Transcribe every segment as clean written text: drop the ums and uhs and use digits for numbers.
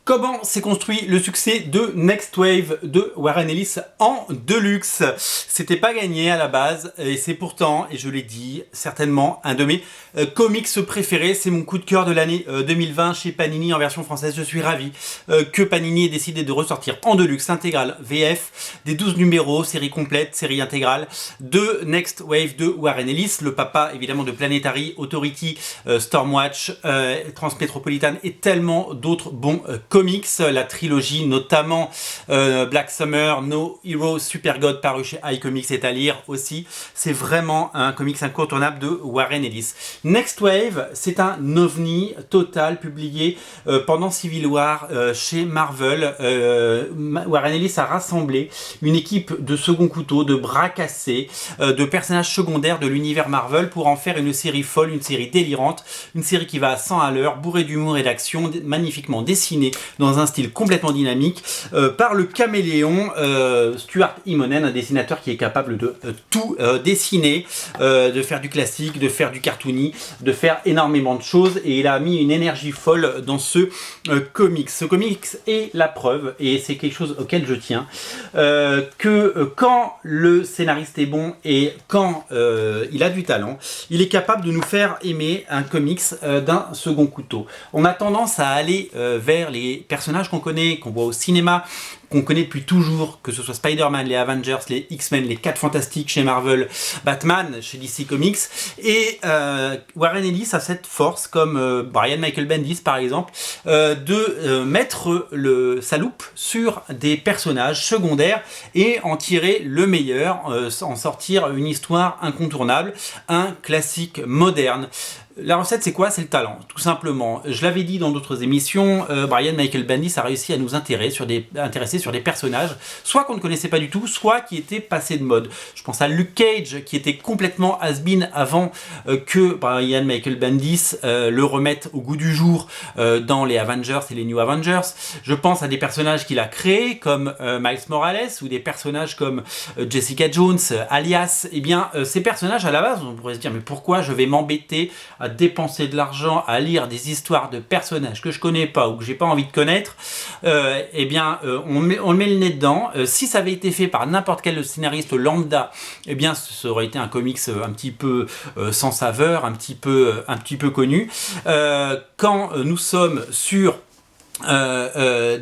Comment s'est construit le succès de Next Wave de Warren Ellis en deluxe? C'était pas gagné à la base et c'est pourtant, et je l'ai dit, certainement un de mes comics préférés. C'est mon coup de cœur de l'année 2020 chez Panini en version française. Je suis ravi que Panini ait décidé de ressortir en deluxe intégrale VF des 12 numéros, série complète, série intégrale de Next Wave de Warren Ellis, le papa évidemment de Planetary, Authority, Stormwatch, Transmetropolitan et tellement d'autres bons comics, la trilogie notamment Black Summer, No Hero, Super God paru chez iComics est à lire aussi. C'est vraiment un comics incontournable de Warren Ellis. Next Wave, c'est un ovni total publié pendant Civil War chez Marvel. Warren Ellis a rassemblé une équipe de second couteau, de bras cassés, de personnages secondaires de l'univers Marvel pour en faire une série folle, une série délirante, une série qui va à 100 à l'heure, bourrée d'humour et d'action, magnifiquement dessinée dans un style complètement dynamique par le caméléon Stuart Immonen, un dessinateur qui est capable de tout dessiner, de faire du classique, de faire du cartoony, de faire énormément de choses, et il a mis une énergie folle dans ce comics. Ce comics est la preuve, et c'est quelque chose auquel je tiens, que quand le scénariste est bon et quand il a du talent, il est capable de nous faire aimer un comics d'un second couteau. On a tendance à aller vers les personnages qu'on connaît, qu'on voit au cinéma, qu'on connaît depuis toujours, que ce soit Spider-Man, les Avengers, les X-Men, les 4 Fantastiques chez Marvel, Batman chez DC Comics, et Warren Ellis a cette force, comme Brian Michael Bendis par exemple, de mettre sa loupe sur des personnages secondaires et en tirer le meilleur, en sortir une histoire incontournable, un classique moderne. La recette, c'est quoi? C'est le talent, tout simplement. Je l'avais dit dans d'autres émissions, Brian Michael Bendis a réussi à nous intéresser sur des personnages, soit qu'on ne connaissait pas du tout, soit qui étaient passés de mode. Je pense à Luke Cage, qui était complètement has-been avant que Brian Michael Bendis le remette au goût du jour dans les Avengers et les New Avengers. Je pense à des personnages qu'il a créés, comme Miles Morales, ou des personnages comme Jessica Jones, Alias. Eh bien, ces personnages, à la base, on pourrait se dire, mais pourquoi je vais m'embêter à dépenser de l'argent, à lire des histoires de personnages que je connais pas ou que j'ai pas envie de connaître, eh bien on met le nez dedans. Si ça avait été fait par n'importe quel scénariste lambda, eh bien ça aurait été un comics un petit peu sans saveur, un petit peu connu. Quand nous sommes sur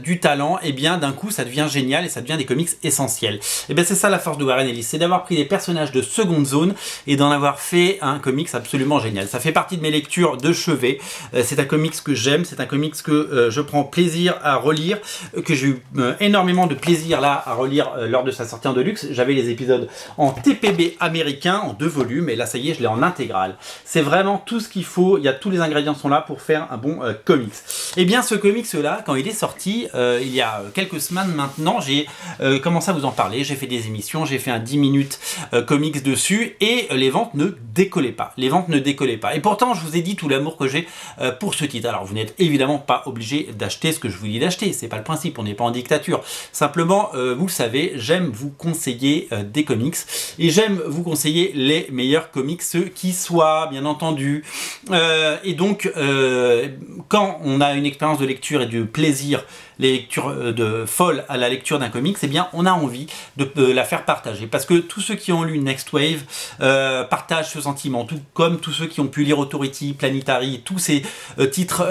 du talent, et bien d'un coup ça devient génial et ça devient des comics essentiels. Et bien c'est ça la force de Warren Ellis, c'est d'avoir pris des personnages de seconde zone et d'en avoir fait un comics absolument génial. Ça fait partie de mes lectures de chevet, c'est un comics que j'aime, c'est un comics que je prends plaisir à relire, que j'ai eu énormément de plaisir là à relire lors de sa sortie en deluxe. J'avais les épisodes en TPB américain en 2 volumes et là ça y est, je l'ai en intégrale. C'est vraiment tout ce qu'il faut, il y a tous les ingrédients sont là pour faire un bon comics. Et bien ce comics là, quand il est sorti, il y a quelques semaines maintenant, j'ai commencé à vous en parler, j'ai fait des émissions, j'ai fait un 10 minutes comics dessus, et les ventes ne décollaient pas. Les ventes ne décollaient pas. Et pourtant, je vous ai dit tout l'amour que j'ai pour ce titre. Alors, vous n'êtes évidemment pas obligé d'acheter ce que je vous dis d'acheter, c'est pas le principe, on n'est pas en dictature. Simplement, vous le savez, j'aime vous conseiller des comics, et j'aime vous conseiller les meilleurs comics qui soient, bien entendu. Et donc, quand on a une expérience de lecture et du plaisir, les lectures folles à la lecture d'un comics, eh bien on a envie de la faire partager, parce que tous ceux qui ont lu Next Wave partagent ce sentiment, tout comme tous ceux qui ont pu lire Authority, Planetary, tous ces titres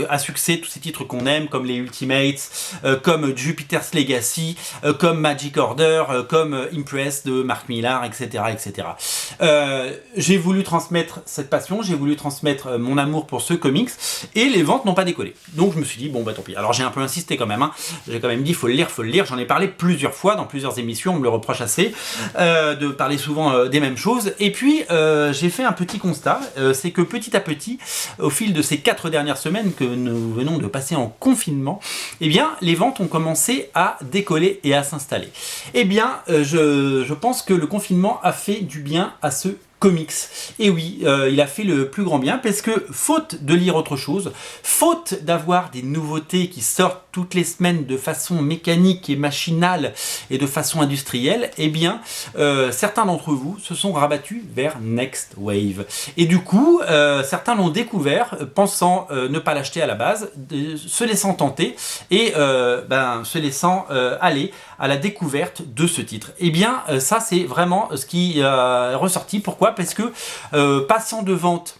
à succès, tous ces titres qu'on aime, comme les Ultimates, comme Jupiter's Legacy, comme Magic Order, comme Impress de Mark Millar, etc. etc. J'ai voulu transmettre cette passion, j'ai voulu transmettre mon amour pour ce comics, et les ventes n'ont pas décollé. Donc je me suis dit, bon bah tant pis. Alors j'ai un peu insisté quand même, hein. J'ai quand même dit, faut le lire, j'en ai parlé plusieurs fois dans plusieurs émissions, on me le reproche assez, de parler souvent des mêmes choses. Et puis j'ai fait un petit constat, c'est que petit à petit, au fil de ces 4 dernières semaines que nous venons de passer en confinement, eh bien les ventes ont commencé à décoller et à s'installer. Eh bien je pense que le confinement a fait du bien à ce comics. Et oui, il a fait le plus grand bien parce que faute de lire autre chose, faute d'avoir des nouveautés qui sortent toutes les semaines de façon mécanique et machinale et de façon industrielle, eh bien certains d'entre vous se sont rabattus vers Next Wave. Et du coup, certains l'ont découvert pensant ne pas l'acheter à la base, se laissant tenter et se laissant aller à la découverte de ce titre. Et bien ça c'est vraiment ce qui est ressorti. Pourquoi ? Parce que passant de vente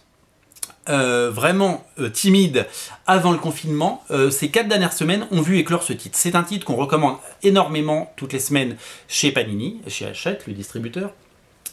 vraiment timide avant le confinement, ces 4 dernières semaines ont vu éclore ce titre. C'est un titre qu'on recommande énormément toutes les semaines chez Panini, chez Hachette, le distributeur.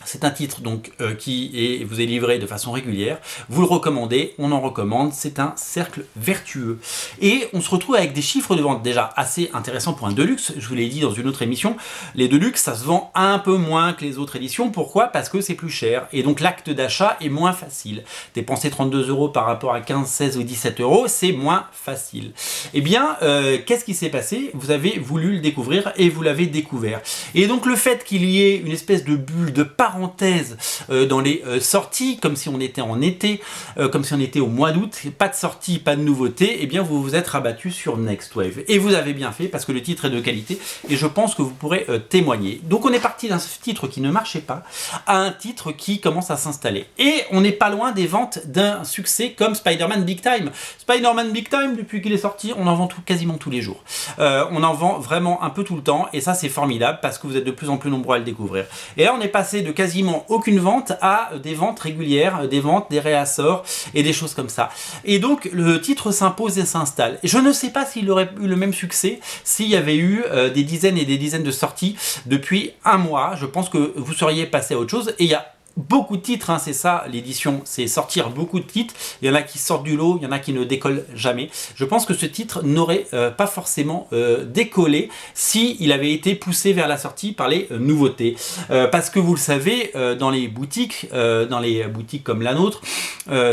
C'est un titre donc qui vous est livré de façon régulière, vous le recommandez, on en recommande, c'est un cercle vertueux. Et on se retrouve avec des chiffres de vente déjà assez intéressants pour un Deluxe, je vous l'ai dit dans une autre émission, les Deluxe ça se vend un peu moins que les autres éditions, pourquoi ? Parce que c'est plus cher, et donc l'acte d'achat est moins facile. Dépenser 32 € par rapport à 15, 16 ou 17 €, c'est moins facile. Eh bien, qu'est-ce qui s'est passé ? Vous avez voulu le découvrir et vous l'avez découvert. Et donc le fait qu'il y ait une espèce de bulle, de parenthèse dans les sorties, comme si on était en été, comme si on était au mois d'août, pas de sortie, pas de nouveauté, et bien vous vous êtes rabattu sur Next Wave. Et vous avez bien fait parce que le titre est de qualité et je pense que vous pourrez témoigner. Donc on est parti d'un titre qui ne marchait pas à un titre qui commence à s'installer. Et on n'est pas loin des ventes d'un succès comme Spider-Man Big Time. Spider-Man Big Time, depuis qu'il est sorti, on en vend quasiment tous les jours. On en vend vraiment un peu tout le temps et ça c'est formidable parce que vous êtes de plus en plus nombreux à le découvrir. Et là on est passé de quasiment aucune vente à des ventes régulières, des ventes, des réassorts et des choses comme ça. Et donc le titre s'impose et s'installe. Et je ne sais pas s'il aurait eu le même succès s'il y avait eu des dizaines et des dizaines de sorties depuis un mois. Je pense que vous seriez passé à autre chose et il y a beaucoup de titres, hein, c'est ça l'édition, c'est sortir beaucoup de titres, il y en a qui sortent du lot, il y en a qui ne décollent jamais. Je pense que ce titre n'aurait pas forcément décollé s'il avait été poussé vers la sortie par les nouveautés. Parce que vous le savez, dans les boutiques comme la nôtre,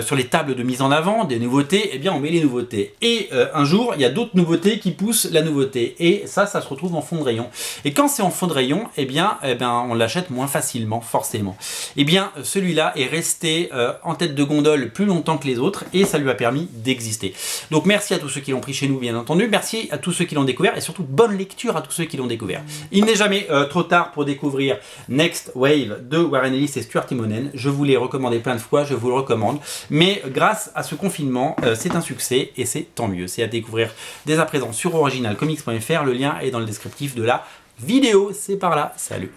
sur les tables de mise en avant des nouveautés, eh bien on met les nouveautés. Et un jour, il y a d'autres nouveautés qui poussent la nouveauté. Et ça se retrouve en fond de rayon. Et quand c'est en fond de rayon, eh bien on l'achète moins facilement, forcément. Eh bien, celui-là est resté en tête de gondole plus longtemps que les autres et ça lui a permis d'exister. Donc merci à tous ceux qui l'ont pris chez nous, bien entendu. Merci à tous ceux qui l'ont découvert et surtout bonne lecture à tous ceux qui l'ont découvert. Il n'est jamais trop tard pour découvrir Next Wave de Warren Ellis et Stuart Immonen. Je vous l'ai recommandé plein de fois, je vous le recommande. Mais grâce à ce confinement, c'est un succès et c'est tant mieux. C'est à découvrir dès à présent sur originalcomics.fr. Le lien est dans le descriptif de la vidéo. C'est par là. Salut!